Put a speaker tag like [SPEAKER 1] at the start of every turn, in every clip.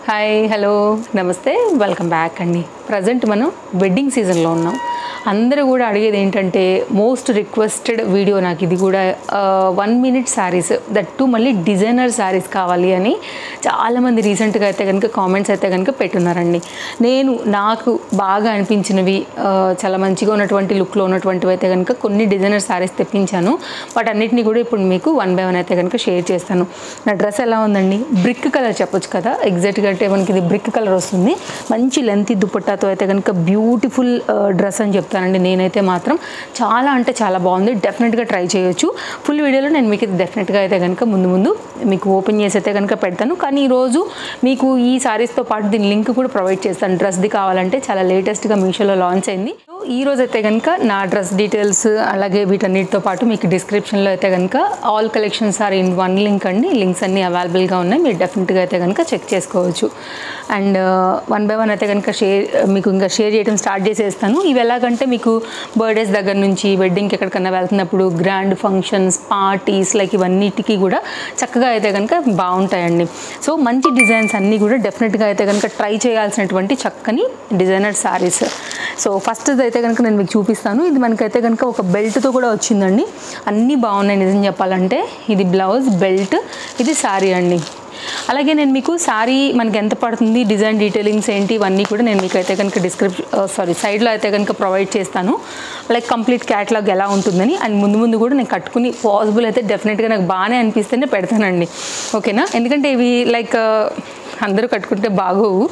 [SPEAKER 1] Hi hello నమస్తే welcome back అండి. Present మనం వెడ్డింగ్ సీజన్లో ఉన్నాం. అందరూ కూడా అడిగేది ఏంటంటే మోస్ట్ రిక్వెస్టెడ్ వీడియో నాకు ఇది కూడా 1 minute శారీస్ దట్ టు మళ్ళీ డిజైనర్ శారీస్ కావాలి అని చాలామంది రీసెంట్గా అయితే కనుక కామెంట్స్ అయితే కనుక పెట్టున్నారండి. నాకు బాగా అనిపించినవి చాలా మంచిగా ఉన్నటువంటి లుక్లో ఉన్నటువంటివి అయితే కనుక కొన్ని డిజైనర్ శారీస్ తెప్పించాను. బట్ అన్నిటినీ కూడా ఇప్పుడు మీకు 1 by 1 అయితే కనుక షేర్ చేస్తాను. నా డ్రెస్ ఎలా ఉందండి? బ్రిక్ కలర్ చెప్పొచ్చు కదా, ఎగ్జాక్ట్గా అంటే మనకి ఇది బ్రిక్ కలర్ వస్తుంది. మంచి లెంత్ దుపట్టాతో అయితే కనుక బ్యూటిఫుల్ డ్రెస్ అని చెప్తానండి. నేనైతే మాత్రం చాలా అంటే చాలా బాగుంది. డెఫినెట్గా ట్రై చేయొచ్చు. ఫుల్ వీడియోలో నేను మీకు ఇది డెఫినెట్గా అయితే కనుక ముందు మీకు ఓపెన్ చేసి అయితే కనుక పెడతాను. కానీ ఈరోజు మీకు ఈ శారీస్తో పాటు దీని లింక్ కూడా ప్రొవైడ్ చేస్తాను. డ్రెస్ది కావాలంటే చాలా లేటెస్ట్గా మీషోలో లాంచ్ అయింది. ఈ రోజు అయితే కనుక నా డ్రెస్ డీటెయిల్స్ అలాగే వీటన్నిటితో పాటు మీకు డిస్క్రిప్షన్లో అయితే కనుక all collections are in 1 link అండి. లింక్స్ అన్నీ అవైలబుల్గా ఉన్నాయి. మీరు డెఫినెట్గా అయితే కనుక చెక్ చేసుకోవచ్చు. అండ్ 1 by 1 అయితే కనుక మీకు ఇంకా షేర్ చేయడం స్టార్ట్ చేసేస్తాను. ఇవి ఎలాగంటే మీకు బర్త్డేస్ దగ్గర నుంచి వెడ్డింగ్కి ఎక్కడికన్నా వెళ్తున్నప్పుడు గ్రాండ్ ఫంక్షన్స్ పార్టీస్ లైక్ ఇవన్నిటికీ కూడా చక్కగా అయితే కనుక బాగుంటాయండి. సో మంచి డిజైన్స్ అన్నీ కూడా డెఫినెట్గా అయితే కనుక ట్రై చేయాల్సినటువంటి చక్కని డిజైనర్ శారీస్. సో ఫస్ట్ అయితే కనుక నేను మీకు చూపిస్తాను. ఇది మనకైతే కనుక ఒక బెల్ట్తో కూడా వచ్చిందండి. అన్నీ బాగున్నాయి నిజం చెప్పాలంటే. ఇది బ్లౌజ్, బెల్ట్, ఇది శారీ అండి. అలాగే నేను మీకు శారీ మనకి ఎంత పడుతుంది, డిజైన్ డీటెయిలింగ్స్ ఏంటి, ఇవన్నీ కూడా నేను మీకు అయితే కనుక సైడ్లో అయితే కనుక ప్రొవైడ్ చేస్తాను. లైక్ కంప్లీట్ క్యాటలాగ్ ఎలా ఉంటుందని. అండ్ ముందు కూడా నేను కట్టుకుని పాసిబుల్ అయితే డెఫినెట్గా నాకు బాగానే అనిపిస్తేనే పెడతానండి. ఓకేనా? ఎందుకంటే ఇవి లైక్ అందరూ కట్టుకుంటే బాగోవు.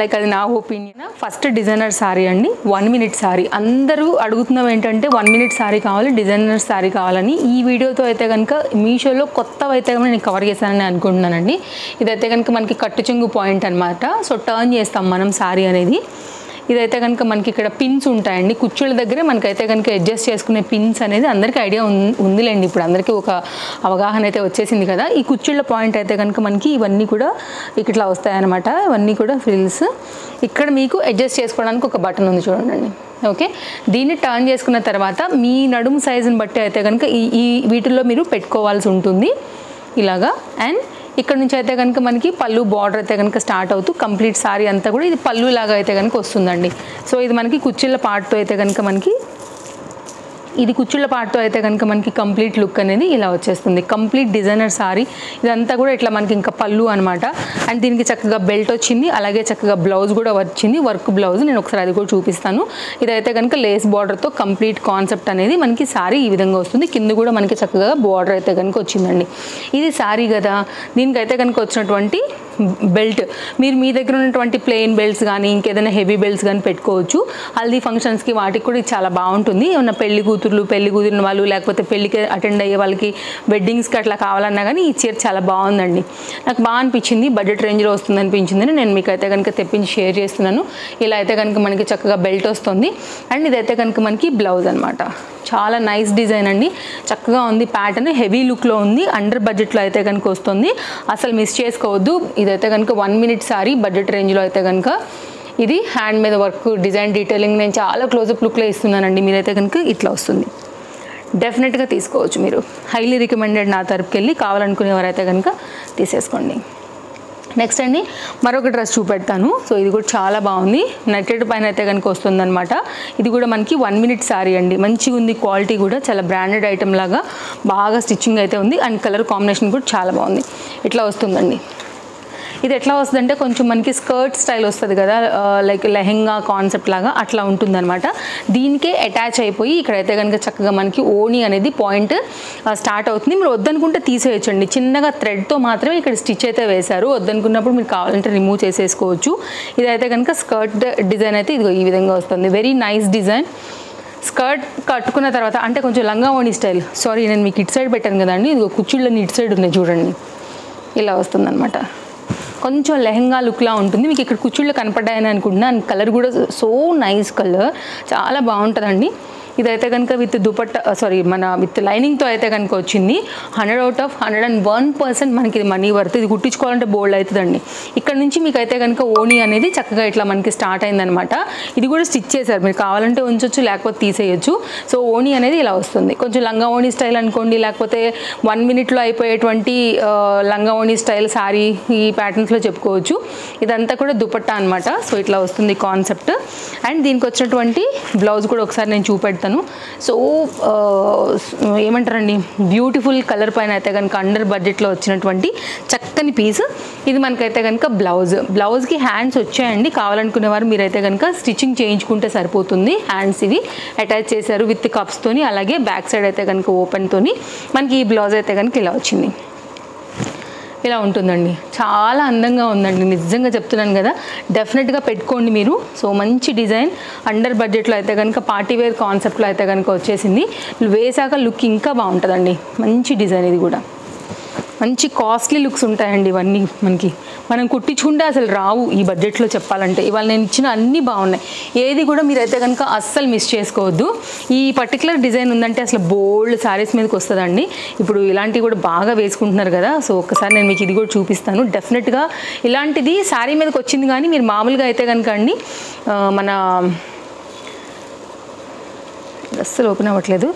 [SPEAKER 1] లైక్ అది నా ఒపీనియన్. ఫస్ట్ డిజైనర్ శారీ అండి. 1 minute శారీ. అందరూ అడుగుతున్నాం ఏంటంటే 1 minute శారీ కావాలి, డిజైనర్ శారీ కావాలని. ఈ వీడియోతో అయితే కనుక మీషోలో కొత్తవి అయితే కనుక నేను కవర్ చేశానని అనుకుంటున్నానండి. ఇదైతే కనుక మనకి కట్టు చెంగు పాయింట్ అనమాట. సో టర్న్ చేస్తాం మనం శారీ అనేది. ఇదైతే కనుక మనకి ఇక్కడ పిన్స్ ఉంటాయండి. కుచ్చుళ్ళ దగ్గరే మనకైతే కనుక అడ్జస్ట్ చేసుకునే పిన్స్ అనేది అందరికీ ఐడియా ఉందిలేండి. ఇప్పుడు అందరికీ ఒక అవగాహన అయితే వచ్చేసింది కదా. ఈ కుచ్చుళ్ళ పాయింట్ అయితే కనుక మనకి ఇవన్నీ కూడా ఇట్లా వస్తాయన్నమాట. ఇవన్నీ కూడా ఫ్రిల్స్. ఇక్కడ మీకు అడ్జస్ట్ చేసుకోవడానికి ఒక బటన్ ఉంది చూడండి. ఓకే, దీన్ని టర్న్ చేసుకున్న తర్వాత మీ నడుము సైజుని బట్టి అయితే కనుక ఈ వీటిల్లో మీరు పెట్టుకోవాల్సి ఉంటుంది ఇలాగా. అండ్ ఇక్కడ నుంచి అయితే కనుక మనకి పళ్ళు బార్డర్ అయితే కనుక స్టార్ట్ అవుతూ కంప్లీట్ సారీ అంతా కూడా ఇది పళ్ళు లాగా అయితే కనుక వస్తుందండి. సో ఇది మనకి కుచ్చిళ్ళ పార్ట్తో అయితే కనుక మనకి కంప్లీట్ లుక్ అనేది ఇలా వచ్చేస్తుంది. కంప్లీట్ డిజైనర్ సారీ ఇదంతా కూడా ఇట్లా మనకి ఇంకా పళ్ళు అనమాట. అండ్ దీనికి చక్కగా బెల్ట్ వచ్చింది. అలాగే చక్కగా బ్లౌజ్ కూడా వచ్చింది, వర్క్ బ్లౌజ్. నేను ఒకసారి అది కూడా చూపిస్తాను. ఇదైతే కనుక లేస్ బార్డర్తో కంప్లీట్ కాన్సెప్ట్ అనేది మనకి సారీ ఈ విధంగా వస్తుంది. కింద కూడా మనకి చక్కగా బార్డర్ అయితే కనుక వచ్చిందండి. ఇది సారీ కదా. దీనికైతే కనుక వచ్చినటువంటి బెల్ట్ మీరు మీ దగ్గర ఉన్నటువంటి ప్లెయిన్ బెల్ట్స్ కానీ ఇంకేదైనా హెవీ బెల్ట్స్ కానీ పెట్టుకోవచ్చు. హల్దీ ఫంక్షన్స్కి వాటికి కూడా ఇది చాలా బాగుంటుంది. ఏమన్నా పెళ్లి కూతురిన వాళ్ళు లేకపోతే పెళ్ళికి అటెండ్ అయ్యే వాళ్ళకి వెడ్డింగ్స్కి అట్లా కావాలన్నా కానీ ఈ చీర చాలా బాగుందండి. నాకు బాగా అనిపించింది. బడ్జెట్ రేంజ్లో వస్తుంది అనిపించిందని నేను మీకు అయితే కనుక తెప్పించి షేర్ చేస్తున్నాను. ఇలా అయితే కనుక మనకి చక్కగా బెల్ట్ వస్తుంది. అండ్ ఇదైతే కనుక మనకి బ్లౌజ్ అనమాట. చాలా నైస్ డిజైన్ అండి. చక్కగా ఉంది. ప్యాటర్న్ హెవీ లుక్లో ఉంది. అండర్ బడ్జెట్లో అయితే కనుక వస్తుంది. అసలు మిస్ చేసుకోవద్దు. ఇదైతే కనుక 1 minute సారీ బడ్జెట్ రేంజ్లో అయితే కనుక ఇది హ్యాండ్ మీద వర్క్ డిజైన్ డీటెయిలింగ్ నేను చాలా క్లోజప్ లుక్లో ఇస్తున్నానండి. మీరైతే కనుక ఇట్లా వస్తుంది. డెఫినెట్గా తీసుకోవచ్చు మీరు. హైలీ రికమెండెడ్ నా తరపుకి వెళ్ళి కావాలనుకునేవారైతే కనుక తీసేసుకోండి. నెక్స్ట్ అండి మరొక డ్రెస్ చూపెడతాను. సో ఇది కూడా చాలా బాగుంది. నెట్టెడ్ పైన అయితే కనుక వస్తుందన్నమాట. ఇది కూడా మనకి 1 minute శారీ అండి. మంచిగా ఉంది. క్వాలిటీ కూడా చాలా బ్రాండెడ్ ఐటమ్ లాగా బాగా స్టిచ్చింగ్ అయితే ఉంది. అండ్ కలర్ కాంబినేషన్ కూడా చాలా బాగుంది. ఇట్లా వస్తుందండి. ఇది ఎట్లా వస్తుందంటే కొంచెం మనకి స్కర్ట్ స్టైల్ వస్తుంది కదా, లైక్ లెహెంగా కాన్సెప్ట్ లాగా అట్లా ఉంటుందన్నమాట. దీనికే అటాచ్ అయిపోయి ఇక్కడైతే కనుక చక్కగా మనకి ఓణి అనేది పాయింట్ స్టార్ట్ అవుతుంది. మీరు వద్దనుకుంటే తీసేయచ్చండి. చిన్నగా థ్రెడ్తో మాత్రమే ఇక్కడ స్టిచ్ అయితే వేశారు. వద్దనుకున్నప్పుడు మీరు కావాలంటే రిమూవ్ చేసేసుకోవచ్చు. ఇదైతే కనుక స్కర్ట్ డిజైన్ అయితే ఇదిగో ఈ విధంగా వస్తుంది. Very nice design. స్కర్ట్ కట్టుకున్న తర్వాత అంటే కొంచెం లంగా ఓణి స్టైల్. సారీ నేను మీకు ఇటు సైడ్ పెట్టాను కదండి. ఇదిగో కుచ్చుళ్ళని ఇటు సైడ్ ఉన్నాయి చూడండి. ఇలా వస్తుందన్నమాట. కొంచెం లెహంగా లుక్లా ఉంటుంది. మీకు ఇక్కడ కుచ్చుళ్ళు కనపడ్డాయని అనుకుంటున్నా. అండ్ కలర్ కూడా సో నైస్ కలర్, చాలా బాగుంటుందండి. ఇదైతే కనుక విత్ దుపట్టా విత్ లైనింగ్తో అయితే కనుక వచ్చింది. 100 out of 101% మనకి ఇది మనీ వర్త్. ఇది కుట్టించుకోవాలంటే బోల్డ్ అవుతుందండి. ఇక్కడ నుంచి మీకు అయితే కనుక ఓణి అనేది చక్కగా ఇట్లా మనకి స్టార్ట్ అయిందనమాట. ఇది కూడా స్టిచ్ చేశారు, మీరు కావాలంటే ఉంచొచ్చు లేకపోతే తీసేయచ్చు. సో ఓణి అనేది ఇలా వస్తుంది. కొంచెం లంగా ఓణి స్టైల్ అనుకోండి, లేకపోతే 1 minute అయిపోయేటువంటి లంగా ఓణి స్టైల్ సారీ ఈ ప్యాటర్న్స్లో చెప్పుకోవచ్చు. ఇదంతా కూడా దుపట్టా అనమాట. సో ఇట్లా వస్తుంది కాన్సెప్ట్. అండ్ దీనికి వచ్చినటువంటి బ్లౌజ్ కూడా ఒకసారి నేను చూపెడతాను. సో ఏమంటారండి, బ్యూటిఫుల్ కలర్ పైన అయితే కనుక అండర్ బడ్జెట్లో వచ్చినటువంటి చక్కని పీస్. ఇది మనకైతే కనుక బ్లౌజ్కి హ్యాండ్స్ వచ్చాయండి. కావాలనుకునే వారు మీరైతే కనుక స్టిచ్చింగ్ చేయించుకుంటే సరిపోతుంది. హ్యాండ్స్ ఇవి అటాచ్ చేశారు విత్ కప్స్తోని. అలాగే బ్యాక్ సైడ్ అయితే కనుక ఓపెన్తోని మనకి ఈ బ్లౌజ్ అయితే కనుక ఇలా వచ్చింది. ఇలా ఉంటుందండి. చాలా అందంగా ఉందండి, నిజంగా చెప్తున్నాను కదా, డెఫినెట్గా పెట్టుకోండి మీరు. సో మంచి డిజైన్ అండర్ బడ్జెట్లో అయితే కనుక పార్టీ వేర్ కాన్సెప్ట్లో అయితే కనుక వచ్చేసింది. వేసాక లుక్ ఇంకా బాగుంటుందండి. మంచి డిజైన్, ఇది కూడా మంచి కాస్ట్లీ లుక్స్ ఉంటాయండి ఇవన్నీ. మనం కుట్టించుకుంటే అసలు రావు ఈ బడ్జెట్లో చెప్పాలంటే. ఇవాళ నేను ఇచ్చిన అన్నీ బాగున్నాయి, ఏది కూడా మీరైతే కనుక అస్సలు మిస్ చేసుకోవద్దు. ఈ పర్టికులర్ డిజైన్ ఉందంటే అసలు బోల్డ్ శారీస్ మీదకి వస్తుందండి. ఇప్పుడు ఇలాంటివి కూడా బాగా వేసుకుంటున్నారు కదా. సో ఒక్కసారి నేను మీకు ఇది కూడా చూపిస్తాను. డెఫినెట్గా ఇలాంటిది శారీ మీదకి వచ్చింది. కానీ మీరు మామూలుగా అయితే కనుక అండి మన అస్సలు ఓపెన్ అవ్వట్లేదు,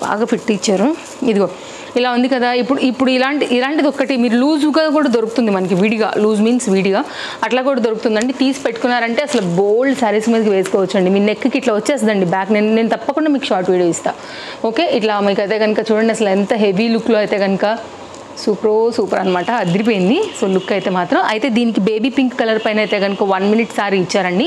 [SPEAKER 1] బాగా ఫిట్ ఇచ్చారు. ఇదిగో ఇలా ఉంది కదా. ఇప్పుడు ఇలాంటిది ఒక్కటి మీరు లూజ్గా కూడా దొరుకుతుంది మనకి, విడిగా. లూజ్ మీన్స్ విడిగా అట్లా కూడా దొరుకుతుందండి. తీసి పెట్టుకున్నారంటే అసలు బోల్డ్ శారీస్ మీదకి వేసుకోవచ్చు అండి. మీ నెక్కి ఇట్లా వచ్చేస్తుందండి బ్యాక్. నేను తప్పకుండా మీకు షార్ట్ వీడియో ఇస్తాను. ఓకే, ఇట్లా మీకు అయితే కనుక చూడండి అసలు ఎంత హెవీ లుక్లో అయితే కనుక సూపర్ అనమాట, అదిరిపోయింది. సో లుక్ అయితే మాత్రం అయితే దీనికి బేబీ పింక్ కలర్ పైన అయితే కనుక 1 minute సారీ ఇచ్చారండి.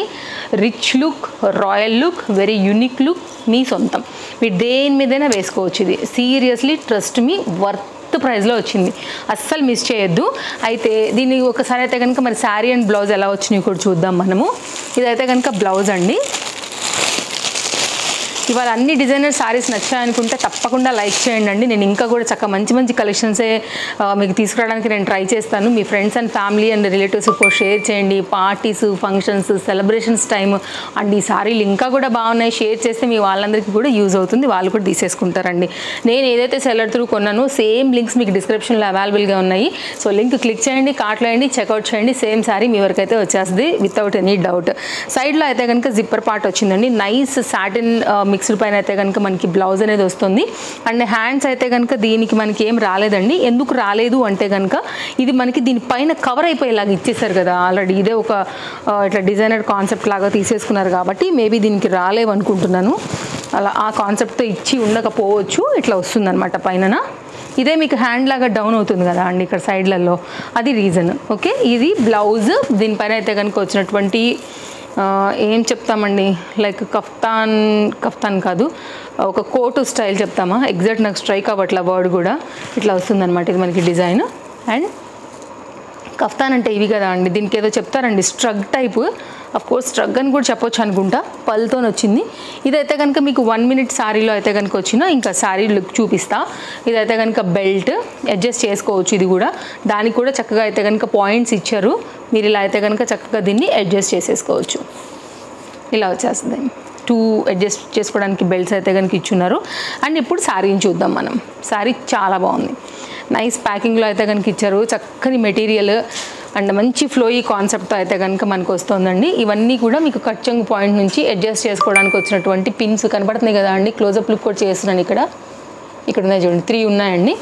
[SPEAKER 1] Rich look, royal look, very unique look, మీ సొంతం. మీరు దేని మీదైనా వేసుకోవచ్చు. ఇది సీరియస్లీ ట్రస్ట్ మీ, వర్త్ ప్రైస్లో వచ్చింది, అస్సలు మిస్ చేయొద్దు. అయితే దీన్ని ఒకసారి అయితే కనుక మరి శారీ అండ్ బ్లౌజ్ ఎలా వచ్చినాయి కూడా చూద్దాం మనము. ఇదైతే కనుక బ్లౌజ్ అండి. ఇవాళ అన్ని డిజైనర్ శారీస్ నచ్చాయనుకుంటే తప్పకుండా లైక్ చేయండి. నేను ఇంకా కూడా చక్కగా మంచి కలెక్షన్సే మీకు తీసుకురావడానికి నేను ట్రై చేస్తాను. మీ friends and family and relatives కూడా షేర్ చేయండి. Parties, functions, celebrations time and ఈ శారీలు ఇంకా కూడా బాగున్నాయి. షేర్ చేస్తే మీ వాళ్ళందరికీ కూడా యూజ్ అవుతుంది, వాళ్ళు కూడా తీసేసుకుంటారండి. నేను ఏదైతే సెల్లర్ త్రూ కొన్నానో సేమ్ లింక్స్ మీకు డిస్క్రిప్షన్లో అవైలబుల్గా ఉన్నాయి. సో లింక్ క్లిక్ చేయండి, కార్ట్లో వేయండి, చెక్అవుట్ చేయండి. సేమ్ శారీ మీ వరకు అయితే వచ్చేస్తుంది వితౌట్ ఎనీ డౌట్. సైడ్లో అయితే కనుక జిప్పర్ పార్ట్ వచ్చిందండి. నైస్ సాటిన్ మిక్స్డ్ పైన అయితే కనుక మనకి బ్లౌజ్ అనేది వస్తుంది. అండ్ హ్యాండ్స్ అయితే కనుక దీనికి మనకి ఏం రాలేదండి. ఎందుకు రాలేదు అంటే కనుక ఇది మనకి దీనిపైన కవర్ అయిపోయేలాగా ఇచ్చేసారు కదా ఆల్రెడీ. ఇదే ఒక ఇట్లా డిజైనర్ కాన్సెప్ట్ లాగా తీసేసుకున్నారు కాబట్టి మేబీ దీనికి రాలేవనుకుంటున్నాను. అలా ఆ కాన్సెప్ట్తో ఇచ్చి ఉండకపోవచ్చు. ఇట్లా వస్తుందన్నమాట పైన. ఇదే మీకు హ్యాండ్ లాగా డౌన్ అవుతుంది కదా అండి ఇక్కడ సైడ్లలో, అది రీజన్. ఓకే, ఇది బ్లౌజ్. దీనిపైన అయితే కనుక వచ్చినటువంటి ఏం చెప్తామండి, లైక్ కఫ్తాన్ కాదు, ఒక కోటు స్టైల్ చెప్తామా, ఎగ్జాక్ట్ నాకు స్ట్రైక్ అవ్వట్ల వర్డ్ కూడా. ఇట్లా వస్తుందన్నమాట ఇది మనకి డిజైన్. అండ్ కఫ్తాన్ అంటే ఇవి కదా అండి, దీనికి ఏదో చెప్తారండి స్ట్రగ్ టైపు. అఫ్ కోర్స్ స్ట్రగ్ అని కూడా చెప్పొచ్చు అనుకుంటా. పల్తో వచ్చింది. ఇదైతే కనుక మీకు 1 minute శారీలో అయితే కనుక వచ్చినా ఇంకా శారీ లుక్ చూపిస్తా. ఇదైతే కనుక బెల్ట్ అడ్జస్ట్ చేసుకోవచ్చు. ఇది కూడా దానికి కూడా చక్కగా అయితే కనుక పాయింట్స్ ఇచ్చారు. మీరు ఇలా అయితే కనుక చక్కగా దీన్ని అడ్జస్ట్ చేసేసుకోవచ్చు. ఇలా వచ్చేస్తుంది. 2 అడ్జస్ట్ చేసుకోవడానికి బెల్ట్స్ అయితే కనుక ఇచ్చున్నారు. అండ్ ఇప్పుడు శారీని చూద్దాం మనం. శారీ చాలా బాగుంది, నైస్ ప్యాకింగ్లో అయితే కనుక ఇచ్చారు. చక్కని మెటీరియల్ అండ్ మంచి ఫ్లోయీ కాన్సెప్ట్తో అయితే కనుక మనకు వస్తుందండి. ఇవన్నీ కూడా మీకు కట్చంగ్ పాయింట్ నుంచి అడ్జస్ట్ చేసుకోవడానికి వచ్చినటువంటి పిన్స్ కనబడుతున్నాయి కదా అండి. క్లోజప్ లుక్ కూడా చేస్తున్నాను. ఇక్కడ ఉన్నాయి చూడండి, 3 ఉన్నాయండి.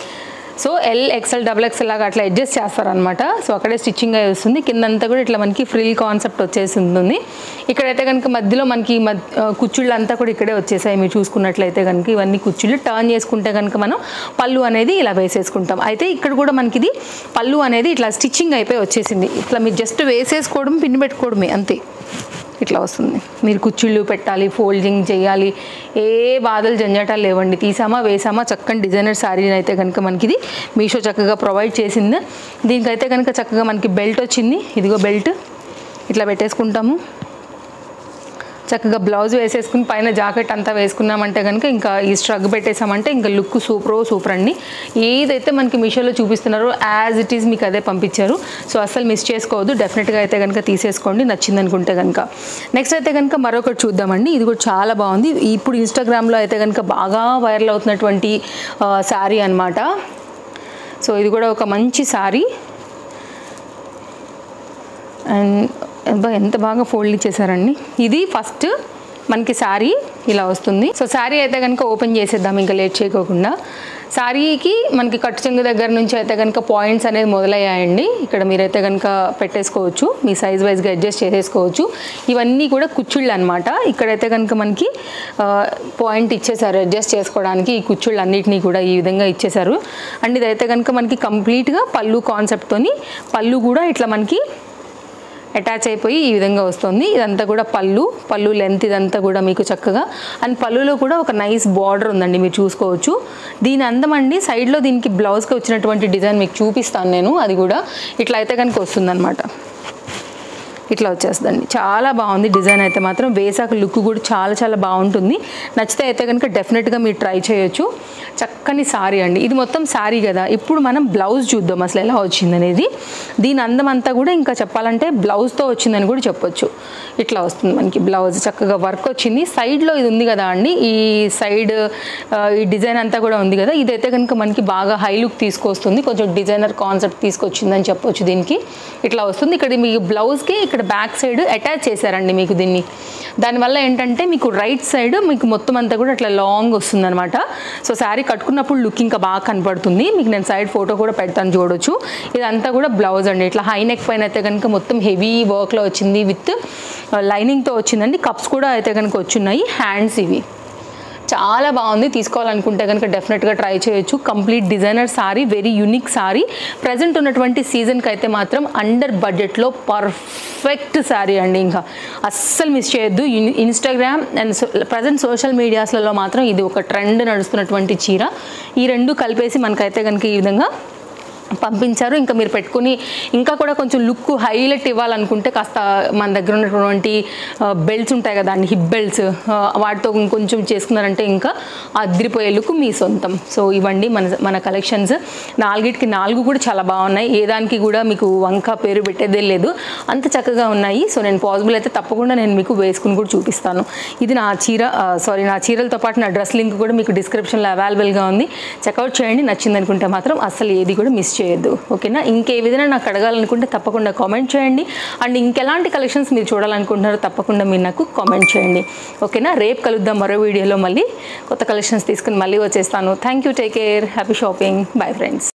[SPEAKER 1] సో ఎల్, ఎక్స్ఎల్, XXL లాగా అట్లా అడ్జస్ట్ చేస్తారనమాట. సో అక్కడే స్టిచ్చింగ్ అయి వస్తుంది. కిందంతా కూడా ఇట్లా మనకి ఫ్రిల్ కాన్సెప్ట్ వచ్చేసి ఉంటుంది. ఇక్కడైతే కనుక మధ్యలో మనకి కుచ్చుళ్ళు అంతా కూడా ఇక్కడే వచ్చేసాయి. మీరు చూసుకున్నట్లయితే కనుక ఇవన్నీ కుచ్చుళ్ళు టర్న్ చేసుకుంటే కనుక మనం పళ్ళు అనేది ఇలా వేసేసుకుంటాం. అయితే ఇక్కడ కూడా మనకి ఇది పళ్ళు అనేది ఇట్లా స్టిచ్చింగ్ అయిపోయి వచ్చేసింది. ఇట్లా మీరు జస్ట్ వేసేసుకోవడం, పిన్ పెట్టుకోవడమే అంతే. ఇట్లా వస్తుంది. మీరు కుచ్చిళ్ళు పెట్టాలి, ఫోల్డింగ్ చేయాలి, ఏ బాధలు జంజాటాలు లేవండి. తీసామా వేసామా చక్కని డిజైనర్ శారీని అయితే కనుక మనకి ఇది మీషో చక్కగా ప్రొవైడ్ చేసింది. దీనికైతే కనుక చక్కగా మనకి బెల్ట్ వచ్చింది. ఇదిగో బెల్ట్ ఇట్లా పెట్టేసుకుంటాము. చక్కగా బ్లౌజ్ వేసేసుకుని పైన జాకెట్ అంతా వేసుకున్నామంటే కనుక ఇంకా ఈ స్ట్రగ్ పెట్టేసామంటే ఇంకా లుక్ సూపర్ అండి. ఏదైతే మనకి మీషోలో చూపిస్తున్నారో యాజ్ ఇట్ ఈజ్ మీకు అదే పంపించారు. సో అస్సలు మిస్ చేసుకోవద్దు. డెఫినెట్గా అయితే కనుక తీసేసుకోండి నచ్చింది అనుకుంటే కనుక. నెక్స్ట్ అయితే కనుక మరొకటి చూద్దామండి. ఇది కూడా చాలా బాగుంది. ఇప్పుడు ఇన్స్టాగ్రామ్లో అయితే కనుక బాగా వైరల్ అవుతున్నటువంటి శారీ అనమాట. సో ఇది కూడా ఒక మంచి శారీ అండ్ ఎంత బాగా ఫోల్డ్ చేశారండి. ఇది ఫస్ట్ మనకి శారీ ఇలా వస్తుంది. సో శారీ అయితే కనుక ఓపెన్ చేసేద్దాం ఇంకా లేట్ చేయకోకుండా. శారీకి మనకి కట్టు చెంగు దగ్గర నుంచి అయితే కనుక పాయింట్స్ అనేది మొదలయ్యాయండి. ఇక్కడ మీరైతే కనుక పెట్టేసుకోవచ్చు, మీ సైజ్ వైజ్గా అడ్జస్ట్ చేసేసుకోవచ్చు. ఇవన్నీ కూడా కుచ్చుళ్ళు అనమాట. ఇక్కడైతే కనుక మనకి పాయింట్ ఇచ్చేసారు అడ్జస్ట్ చేసుకోవడానికి. ఈ కుచ్చుళ్ళు అన్నిటినీ కూడా ఈ విధంగా ఇచ్చేసారు. అండ్ ఇదైతే కనుక మనకి కంప్లీట్గా పళ్ళు కాన్సెప్ట్తోని పళ్ళు కూడా ఇట్లా మనకి అటాచ్ అయిపోయి ఈ విధంగా వస్తుంది. ఇదంతా కూడా పళ్ళు లెంత్ ఇదంతా కూడా మీకు చక్కగా. అండ్ పళ్ళులో కూడా ఒక నైస్ బార్డర్ ఉందండి, మీరు చూసుకోవచ్చు. దీని అందం అండి సైడ్లో దీనికి బ్లౌజ్కి వచ్చినటువంటి డిజైన్ మీకు చూపిస్తాను నేను. అది కూడా ఇట్లా అయితే కనుక వస్తుందన్నమాట. ఇట్లా వచ్చేస్తుందండి. చాలా బాగుంది డిజైన్ అయితే మాత్రం. వేసాక లుక్ కూడా చాలా బాగుంటుంది. నచ్చితే అయితే కనుక డెఫినెట్గా మీరు ట్రై చేయొచ్చు. చక్కని శారీ అండి. ఇది మొత్తం శారీ కదా. ఇప్పుడు మనం బ్లౌజ్ చూద్దాం అసలు ఎలా వచ్చింది అనేది. దీని అందం అంతా కూడా ఇంకా చెప్పాలంటే బ్లౌజ్తో వచ్చిందని కూడా చెప్పొచ్చు. ఇట్లా వస్తుంది మనకి బ్లౌజ్. చక్కగా వర్క్ వచ్చింది. సైడ్లో ఇది ఉంది కదా అండి, ఈ సైడ్ ఈ డిజైన్ అంతా కూడా ఉంది కదా. ఇదైతే కనుక మనకి బాగా హై లుక్ తీసుకొస్తుంది. కొంచెం డిజైనర్ కాన్సెప్ట్ తీసుకొచ్చిందని చెప్పొచ్చు. దీనికి ఇట్లా వస్తుంది. ఇక్కడ మీకు బ్లౌజ్కి ఇక్కడ బ్యాక్ సైడ్ అటాచ్ చేశారండి మీకు దీన్ని. దానివల్ల ఏంటంటే మీకు రైట్ సైడ్ మీకు మొత్తం అంతా కూడా అట్లా లాంగ్ వస్తుంది అనమాట. సో శారీ కట్టుకున్నప్పుడు లుక్ ఇంకా బాగా కనపడుతుంది. మీకు నేను సైడ్ ఫోటో కూడా పెడతాను చూడొచ్చు. ఇదంతా కూడా బ్లౌజ్ అండి. ఇట్లా హై నెక్ పైన అయితే కనుక మొత్తం హెవీ వర్క్లో వచ్చింది, విత్ లైనింగ్తో వచ్చిందండి. కప్స్ కూడా అయితే కనుక వచ్చున్నాయి. హ్యాండ్స్ ఇవి చాలా బాగుంది. తీసుకోవాలనుకుంటే కనుక డెఫినెట్గా ట్రై చేయొచ్చు. Complete designer sorry, very unique sorry. Present ఉన్నటువంటి సీజన్కి అయితే మాత్రం అండర్ బడ్జెట్లో పర్ఫెక్ట్ సారీ అండి. ఇంకా అస్సలు మిస్ చేయొద్దు. ఇన్స్టాగ్రామ్ అండ్ ప్రజెంట్ సోషల్ మీడియాస్లలో మాత్రం ఇది ఒక ట్రెండ్ నడుస్తున్నటువంటి చీర. ఈ రెండు కలిపేసి మనకైతే కనుక ఈ విధంగా పంపించారు. ఇంకా మీరు పెట్టుకుని ఇంకా కూడా కొంచెం లుక్ హైలైట్ ఇవ్వాలనుకుంటే కాస్త మన దగ్గర ఉన్నటువంటి బెల్ట్స్ ఉంటాయి కదా అండి, హిప్ బెల్ట్స్, వాటితో ఇంకొంచెం చేసుకున్నారంటే ఇంకా అదిరిపోయే లుక్ మీ సొంతం. సో ఇవ్వండి మన కలెక్షన్స్. 4కి 4 కూడా చాలా బాగున్నాయి. ఏ దానికి కూడా మీకు వంక పేరు పెట్టేదే లేదు, అంత చక్కగా ఉన్నాయి. సో నేను పాసిబుల్ అయితే తప్పకుండా నేను మీకు వేసుకుని కూడా చూపిస్తాను. ఇది నా చీరలతో పాటు నా డ్రెస్ లింక్ కూడా మీకు డిస్క్రిప్షన్లో అవైలబుల్గా ఉంది. చెక్అవుట్ చేయండి. నచ్చింది అనుకుంటే మాత్రం అసలు ఏది కూడా మిస్ చేయొద్దు. ఓకేనా? ఇంకే విధంగా నాకు అడగాలనుకుంటే తప్పకుండా కామెంట్ చేయండి. అండ్ ఇంకెలాంటి కలెక్షన్స్ మీరు చూడాలనుకుంటున్నారో తప్పకుండా మీరు నాకు కామెంట్ చేయండి. ఓకేనా? రేపు కలుద్దాం మరో వీడియోలో. మళ్ళీ కొత్త కలెక్షన్స్ తీసుకుని మళ్ళీ వచ్చేస్తాను. Thank you. Take care. Happy shopping. Bye friends.